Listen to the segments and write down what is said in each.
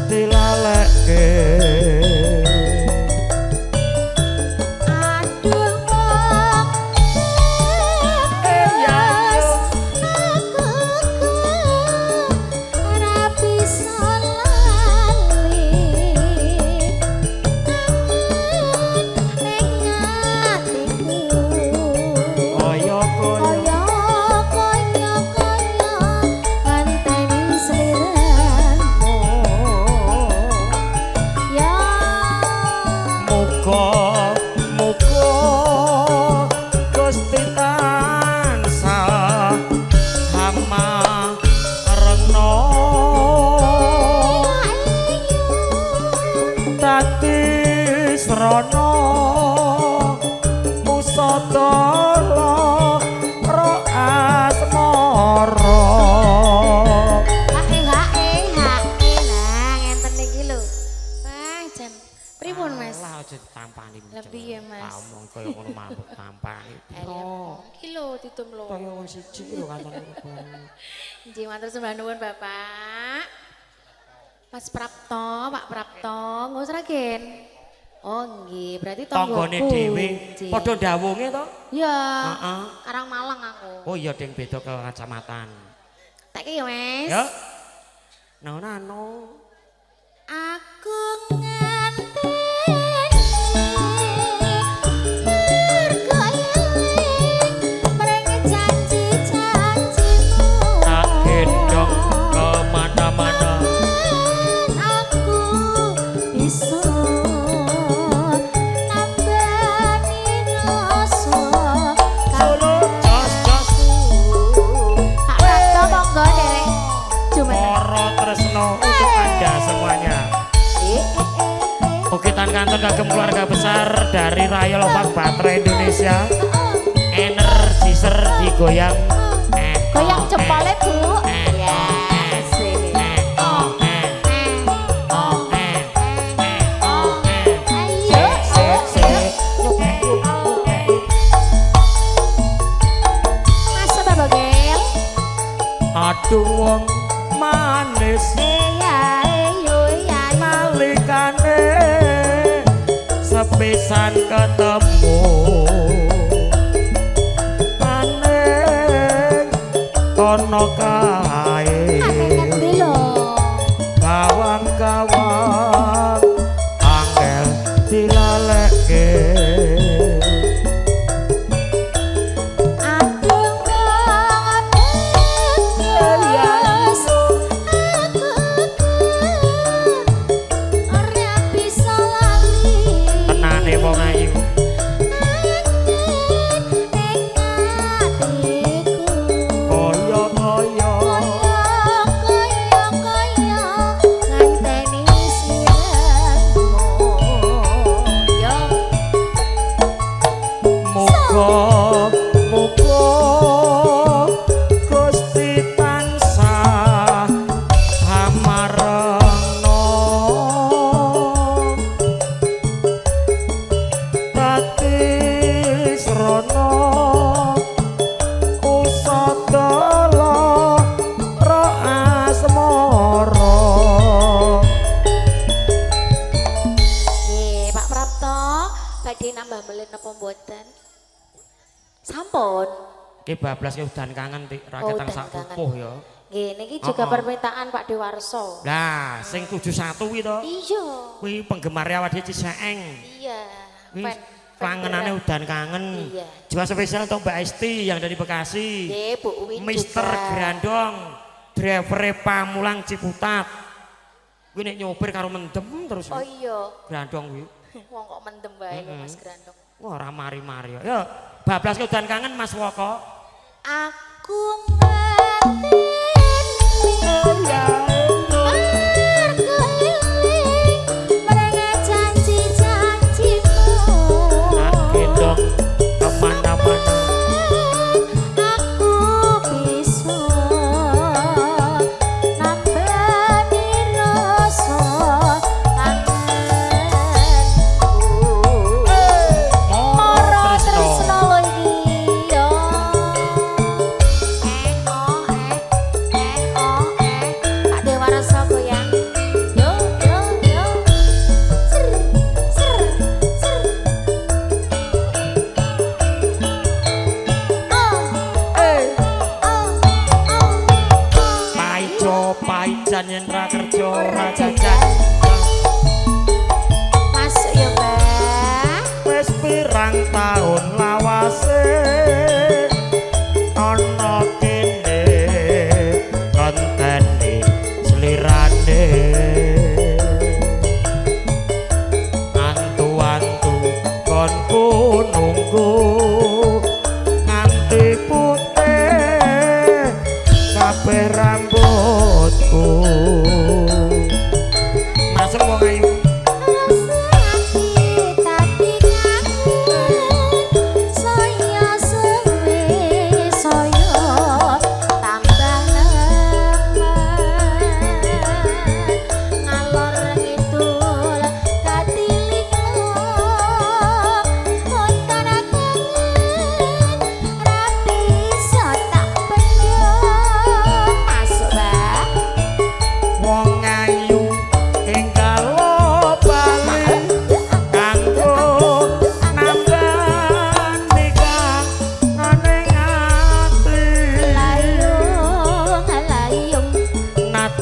dilalekke Rono Musadala Ro Asmara hae nah ngenten iki lho wah jan pripun Mas lah aja ditampani lebih ya Mas omong kaya ngono mabuk tampani iki lho ditum lho kaya wong siji lho kantone nggih matur sembah nuwun Bapak Mas Prapto Pak Prapto ngos ragen oh nggih, berarti tanggane dhewe padha dawunge to? Iya. Heeh. Karang Malang aku. Oh iya ding beda ke kacamatan. Tak ya Mas. Ya. Nano. Aku nganteni mergo janji-janjimu. Tak gendong kemana-mana. Aku bisa untuk Anda semuanya. Bukitan Kantor kagem keluarga besar dari Raya Lobak Baterai Indonesia. Energizer digoyang. Goyang jempolnya Bu. Ya, sini. Masa Bapak Gel? Aduh wong manis nalikane sepisan ketemu aneh kono kae gawang-gawang angel dilalekke bablas ke udan kangen rakyat sak pupuh ya. Nggih niki juga permintaan Pak Dewarso. Lah, sing 71 kuwi to. Iya. Kuwi penggemar awak dhewe Ciseeng. Iya. Kangenane udan kangen. Iya. Juga spesial untuk Mbak Esti yang dari Bekasi. Nggih, Bu Uwin Mister Grandong, driver Pamulang Ciputat. Kuwi nek nyopir karo mendem terus. Oh iya. Grandong kuwi. Wong kok mendem bae lho Mas Grandong. Wah, ora mari-mari ya. Ya, bablas ke udan kangen Mas Woko. Aku nganteni aja ora jajan. Masuk ya, Mbak. Wis pirang taun lawase ana kene kontene slirane antu-antu konku nunggu nganti putih kabeh rambutku masuk wong ayu.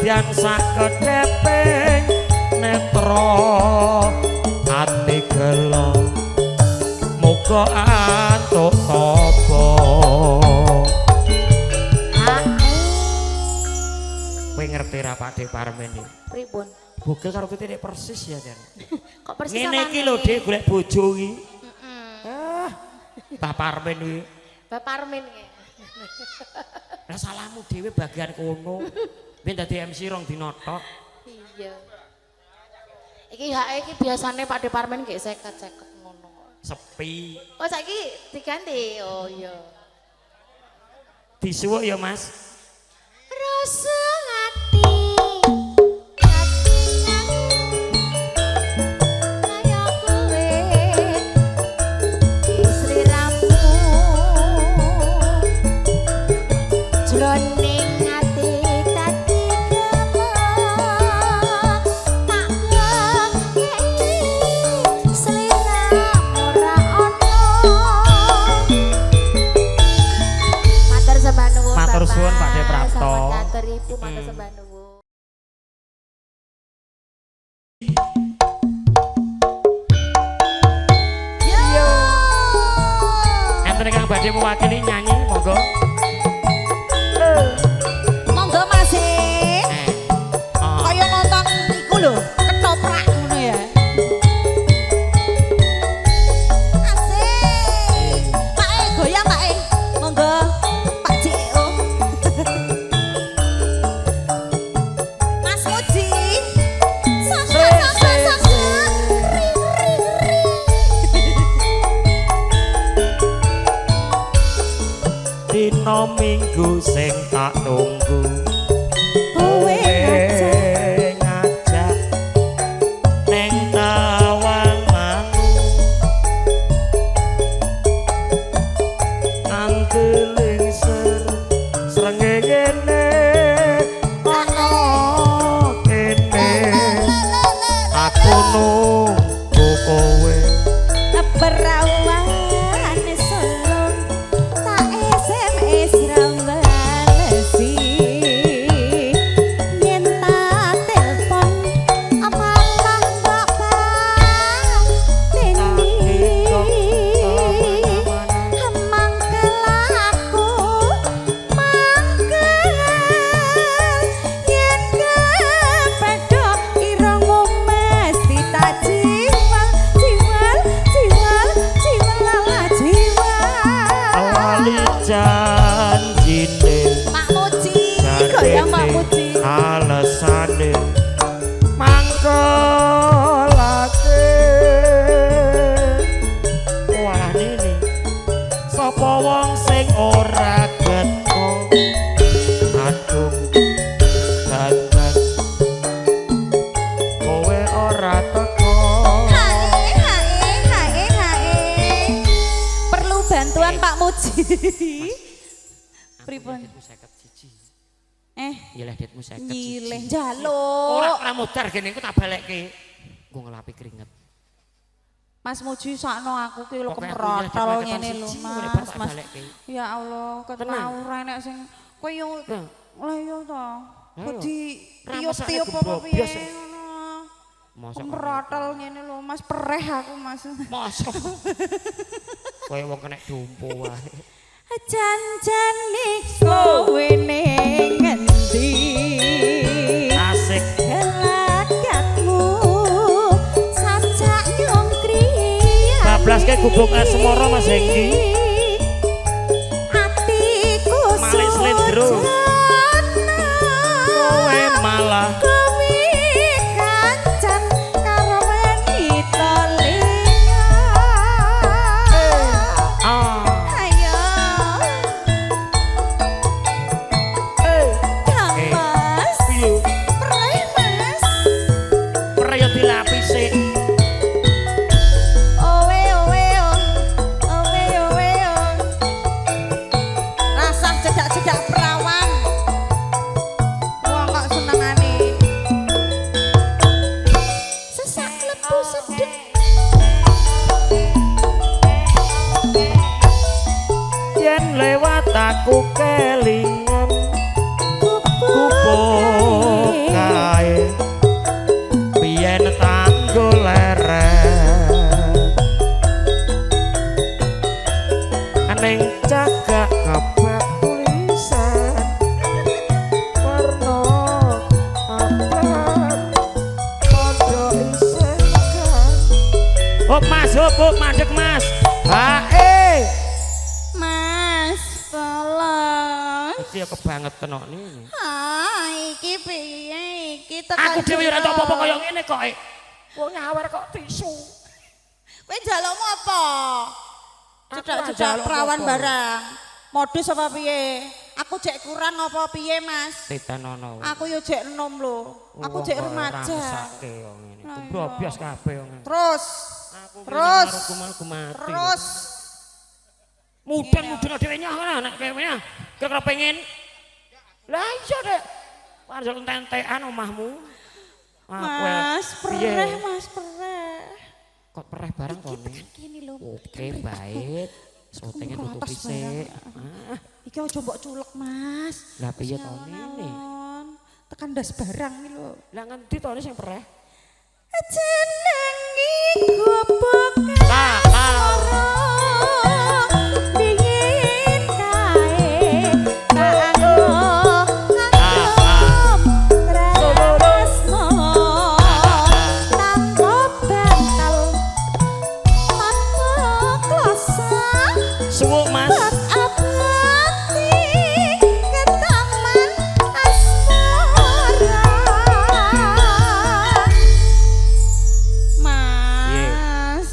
Yang sakedeping netra ati gelo muga antuk tapa kowe ngerti ra Pak De Parmen iki Pripun? bugel karo titik persis ya Jan Kok persis ngene iki lho Dik golek bojo iki Pak Parmen iki Pak Parmen iki lah salahmu dhewe bagian kono ben dadi MC rong dina tok. Iya. Iki hake iki biasane Pak Departemen nggih 50-50 ngono. Sepi. Oh saiki diganti. Oh iya. Disuwuk ya Mas. Rasa ati. Kaya kowe. Istri ramu. Jroning ati dadi matur suwun Pak De Prapto. Matur Ibu matur sembah nuwun. Yo. Enten kang badhe mewakili nyanyi monggo. Monggo Mas. Kaya nonton iku lho, ketoprak ngono ya. Asik. Pak goyang Pak. Monggo Pak CEO. Mas Muji. Dina Minggu sing tak tunggu Kowe ngajak ning tawanan nganti lingser srengenge ana kene aku nunggu kowe perawan Solo tak SMS rambalesi yen tak telepon apalah bapak tendi mangkel aku mangkel yen kepedhok irungmu mesti tak jiwal awali janjine Pak Muji goyang Pak Muji alesane mangkelake wah ini sapa wong sing ora getho aduh dandan kowe ora teko hae perlu bantuan Pak Muji pripun Nyilah ditmu 50 nyileh siji. njaluk Ora mudar gene engko tak balekke. Engko ngelapi keringet. Mas Muji sakno aku ki lho Pokoknya aku kemrotol nyileh ngene lho siji, boleh bar tak Mas. balekke. Ya Allah, ketemu ora enek sing kowe yo Nah. lah yo to. Ayo. di Ramesane tiup-tiup apa piye gebrobyos. ngono. Masa Merotol ngene lho Mas, pereh aku Mas. Masa. Kaya wong kena dumpo wae. Jan-jan kowe ning ngendi? Asik. Gelagatmu sajak nyongkriya. Bablaske gubuk asmara Mas Hengki. Atiku Malik slendro. Kowe malah kowe kancan karo wanita liya. ah. Ayo Kang Eh. Mas, Piye? perih Mas. Peraya dilapisi. Owe owe oh, owe owe oh. Rasa cedak-cedak perawan. Wong kok senengane. Sesak lebu sedep. Yen lewat aku kelingan gubuk kae. Biyen tanggo leren. Ning cagak kabak tulisan warna abang padha isih kan. Mas, mandek Mas. Hae. Mas, tolong. Iki ya kebangetan kok ini. Ah, iki piye iki tekan. Aku dhewe ora tau apa-apa kaya ngene kok. Wong nyawer kok tisu. Kowe njalukmu apa? Aku Cedak-cedak njaluk perawan apa? barang. Modus apa piye? Aku jek kurang apa piye, Mas? Titenono. Aku yo jek enom lho. Aku jek remaja. Rangsake kok ngene. Lah iya. Brobyos kabeh kok ngene. Terus, Aku terus, aku mati. terus. Mudun dhewe nyah ngono nek kowe ya. Kira pengen. Lah iya Dek. Panjol entek-entekan omahmu. Mas, piye? pereh, Mas, pereh. Kok pereh bareng Iki kok nih. tekan kene lho. Oke, baik. Syutingnya tutup Protes isik. barang. Iki aja mbok culek, Mas. Lah piye to ini? Alon-alon. Tekan ndas barang iki lho. Lah ngendi to sing pereh? Jenengi gubuk Ah. biyen kae kanggo ngantem tresno tanpa bantal tanpa klosa Suwuk Mas. abadi ketaman asmara. Mas,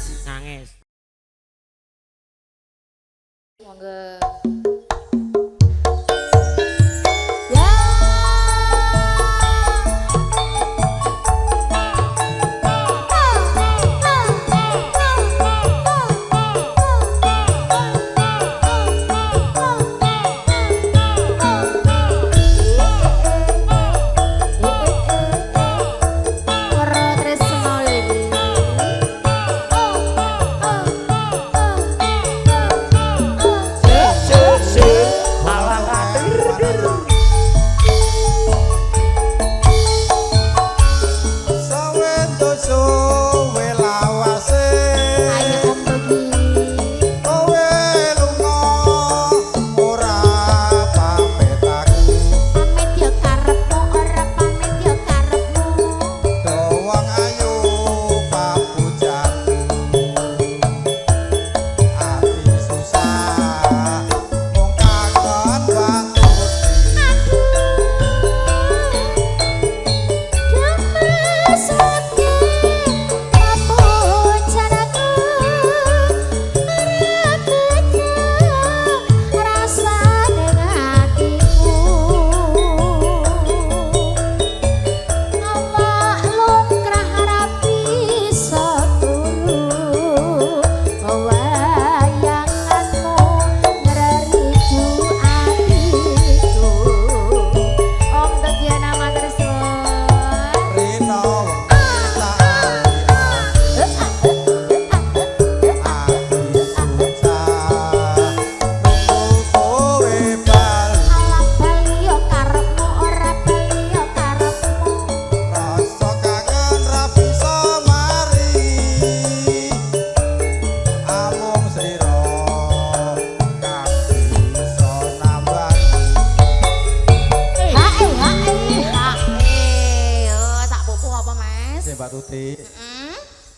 Sing Mbak Tuti.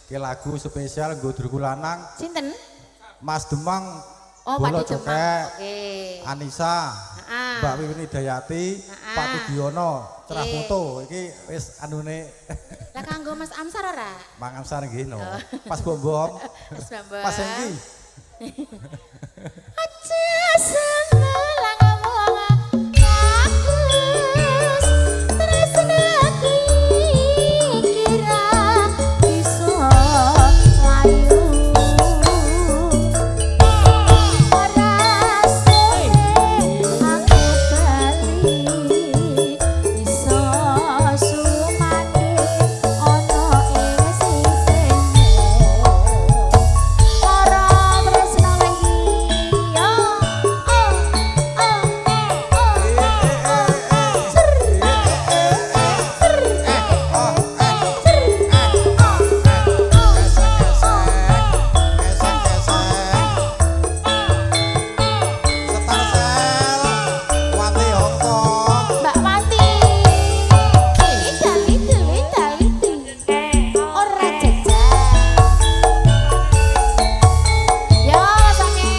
Ki lagu spesial nggo durku lanang. Sinten? Mas Demang. Oh, Bolo Pak Demang. Cokek. Oke. Anissa. Mbak Wiwin Hidayati, Pak Tudiono, cerah foto iki wis anune. Lah kanggo Mas Amsar ora? Mang Amsar nggih no. Pas bom-bom. Mas Bambang. Pas Enggi. Aja semelang ngomong bagus tresnaku kira iso layu ora aku bali iso sumati ono ing sisine ora tresna lagi yo Mbak Mati itu ora jejak yo sange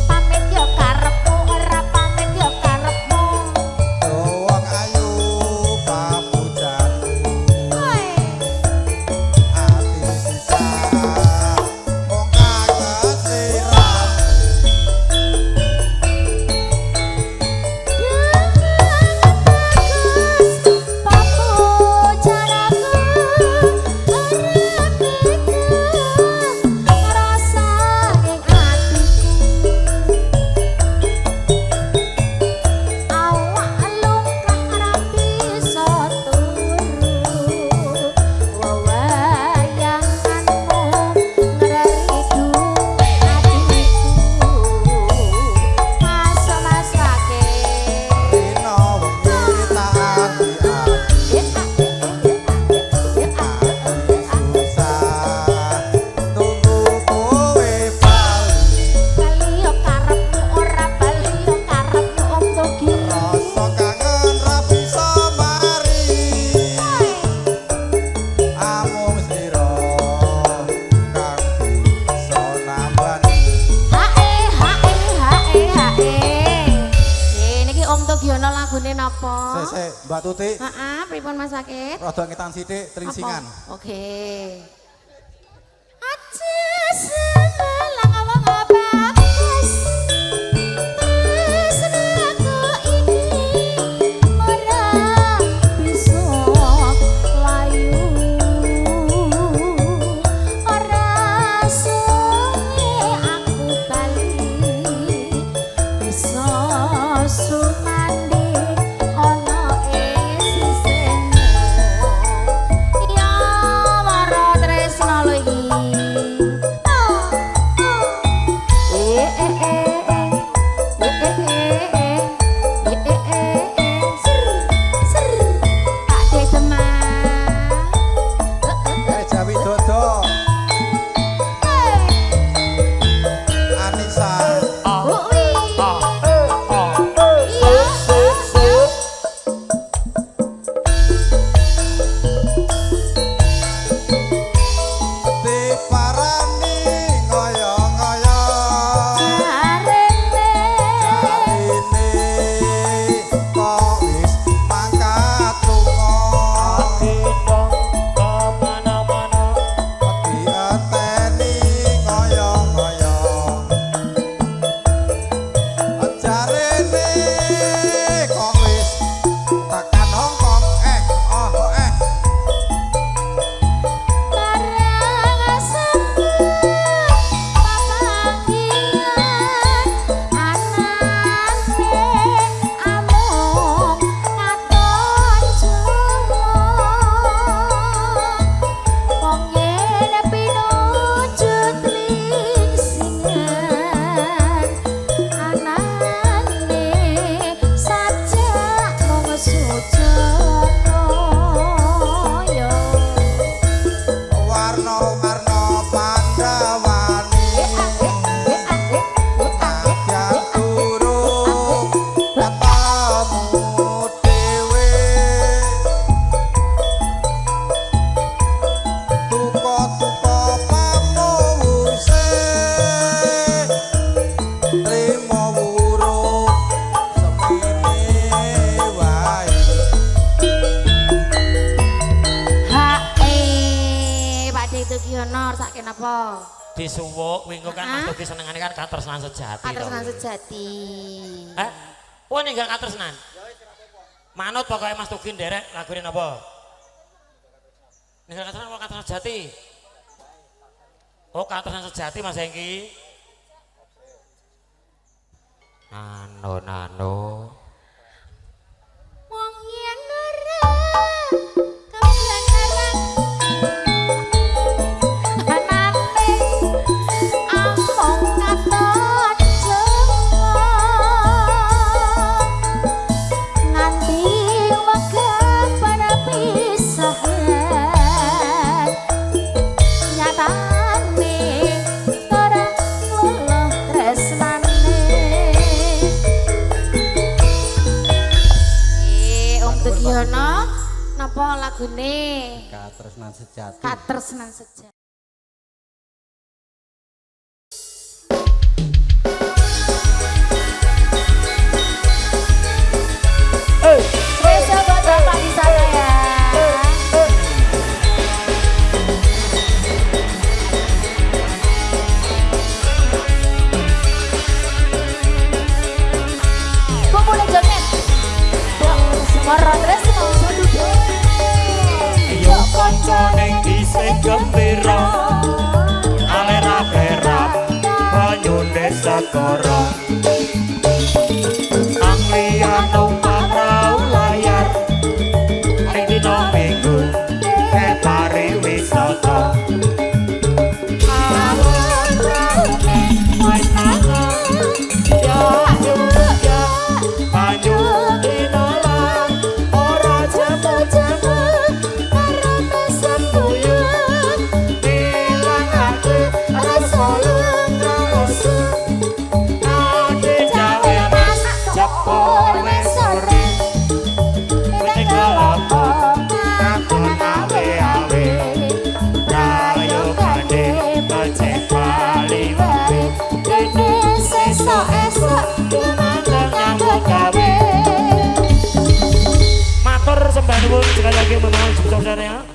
pamit yo karepmu ora pamit yo karepmu Oi. Lagune napa? Sik, Mbak Tuti, Heeh, pripun Mas Sakit? rada ngetan sithik tringsingan. Apa? Oke. Aja semelang ngomong bagus tresnaku ini ora bisa layu ora suwe aku bali bisa sumandi ono ing sisine ya mara Apa? Disuwuk minggu kan Mas Tugi senengane kan katresnan sejati. Katresnan sejati. Oh ninggal katresnan. Manut pokoknya Mas Tugi nderek lagune napa? Ninggal katresnan apa katresnan sejati? Oh katresnan sejati Mas Hengki. Nano. Wong yen ora kebenaran anane among katon nganti wega para pisahan nyatane ora luluh tresnane. Om Tugiono napa lagune? Katresnan sejati. Katresnan sejati. Spesial buat Bapak di sana ya. Kumpulin joget. Semua terus mau duduk. Yo kanca ning dhisik gembira. Alera-pera banyu desa koro. Anglian numpak prau layar. Ning dina Minggu ke pariwisata. Wis tangan ya ya banyu dinolang ora jamu-jamu karo mesem buyut ilangake rasa lunga-lunga ade jawe mas jepol wis sore wis kalapo takon awe-awe prayogane becek pali-pali dene esok-esok lumantar nyambut gawe. Matur sembah nuwun sekali lagi memang sebesar-besarnya.